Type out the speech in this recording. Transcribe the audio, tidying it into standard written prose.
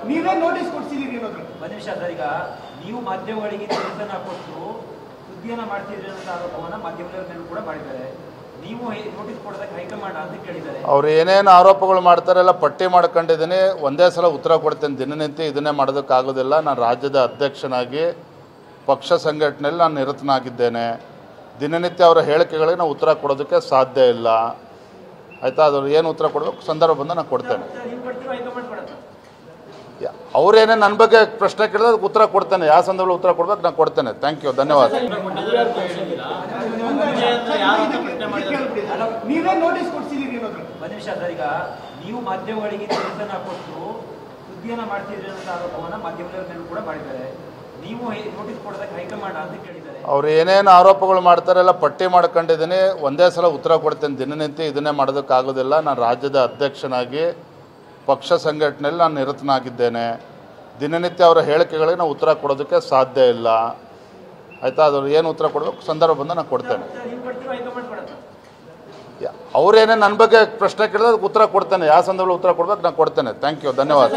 ನೀವೇ ನೋಟಿಸ್ ಕೊಡ್ಸಿದ್ದೀರಿ ಅನ್ನೋದು ಒಂದು ನಿಮಿಷ ಸರ್. ಈಗ ನೀವು ಮಾಧ್ಯಮಗಳಿಗೆ ನೋಟಿಸನ್ನ ಕೊಟ್ಟು ಸುದ್ದಿಯನ್ನ ಮಾಡ್ತಿದ್ರಿ ಅಂತ ಆರೋಪವನ್ನ ಮಾಧ್ಯಮಗಳ ಮೇಲೆ ಕೂಡ ಮಾಡಿದ್ದಾರೆ. ನೀವು ನೋಟಿಸ್ ಕೊಡೋದಕ್ಕೆ ಹೈಕಮಾಂಡ್ ಅಂತ ಕೇಳಿದ್ದಾರೆ. ಅವ್ರು ಏನೇನು ಆರೋಪಗಳು ಮಾಡ್ತಾರೆ ಎಲ್ಲ ಪಟ್ಟಿ ಮಾಡ್ಕೊಂಡಿದ್ದೀನಿ. ಒಂದೇ ಸಲ ಉತ್ತರ ಕೊಡ್ತೇನೆ. ದಿನನಿತ್ಯ ಇದನ್ನೇ ಮಾಡೋದಕ್ಕಾಗೋದಿಲ್ಲ. ನಾನು ರಾಜ್ಯದ ಅಧ್ಯಕ್ಷನಾಗಿ ಪಕ್ಷ ಸಂಘಟನೆಯಲ್ಲಿ ನಾನು ನಿರತನಾಗಿದ್ದೇನೆ. ದಿನನಿತ್ಯ ಅವರ ಹೇಳಿಕೆಗಳಿಗೆ ನಾವು ಉತ್ತರ ಕೊಡೋದಕ್ಕೆ ಸಾಧ್ಯ ಇಲ್ಲ. ಆಯಿತಾ? ಅದು ಏನು ಉತ್ತರ ಕೊಡಬೇಕು ಸಂದರ್ಭ ಬಂದು ನಾನು ಕೊಡ್ತೇನೆ. ಅವ್ರೇನೇ ನನ್ನ ಬಗ್ಗೆ ಪ್ರಶ್ನೆ ಕೇಳಿದ್ರೆ ಅದಕ್ಕೆ ಉತ್ತರ ಕೊಡ್ತೇನೆ. ಯಾವ ಸಂದರ್ಭದಲ್ಲಿ ಉತ್ತರ ಕೊಡ್ಬೇಕು ನಾನು ಕೊಡ್ತೇನೆ. ಥ್ಯಾಂಕ್ ಯು, ಧನ್ಯವಾದ. ನೀವೇ ನೋಟಿಸ್ ಕೊಡ್ಸಿದ್ದೀರಿ ಅನ್ನೋದು ಒಂದು ನಿಮಿಷ ಸರ್. ಈಗ ನೀವು ಮಾಧ್ಯಮಗಳಿಗೆ ನೋಟಿಸನ್ನ ಕೊಟ್ಟು ಸುದ್ದಿಯನ್ನ ಮಾಡ್ತಿದ್ರಿ ಅಂತ ಆರೋಪವನ್ನ ಮಾಧ್ಯಮಗಳ ಮೇಲೆ ಕೂಡ ಮಾಡಿದ್ದಾರೆ. ನೀವು ನೋಟಿಸ್ ಕೊಡೋದಕ್ಕೆ ಹೈಕಮಾಂಡ್ ಅಂತ ಕೇಳಿದ್ದಾರೆ. ಅವ್ರು ಏನೇನು ಆರೋಪಗಳು ಮಾಡ್ತಾರೆ ಎಲ್ಲ ಪಟ್ಟಿ ಮಾಡ್ಕೊಂಡಿದ್ದೀನಿ. ಒಂದೇ ಸಲ ಉತ್ತರ ಕೊಡ್ತೇನೆ. ದಿನನಿತ್ಯ ಇದನ್ನೇ ಮಾಡೋದಕ್ಕಾಗೋದಿಲ್ಲ. ನಾನು ರಾಜ್ಯದ ಅಧ್ಯಕ್ಷನಾಗಿ ಪಕ್ಷ ಸಂಘಟನೆಯಲ್ಲಿ ನಾನು ನಿರತನಾಗಿದ್ದೇನೆ. ದಿನನಿತ್ಯ ಅವರ ಹೇಳಿಕೆಗಳಿಗೆ ನಾವು ಉತ್ತರ ಕೊಡೋದಕ್ಕೆ ಸಾಧ್ಯ ಇಲ್ಲ. ಆಯಿತಾ? ಅದು ಏನು ಉತ್ತರ ಕೊಡಬೇಕು ಸಂದರ್ಭ ಬಂದು ನಾನು ಕೊಡ್ತೇನೆ. ಅವ್ರೇನೇ ನನ್ನ ಬಗ್ಗೆ ಪ್ರಶ್ನೆ ಕೇಳಿದ್ರೆ ಅದಕ್ಕೆ ಉತ್ತರ ಕೊಡ್ತೇನೆ. ಯಾವ ಸಂದರ್ಭದಲ್ಲಿ ಉತ್ತರ ಕೊಡ್ಬೇಕು ನಾನು ಕೊಡ್ತೇನೆ. ಥ್ಯಾಂಕ್ ಯು, ಧನ್ಯವಾದ.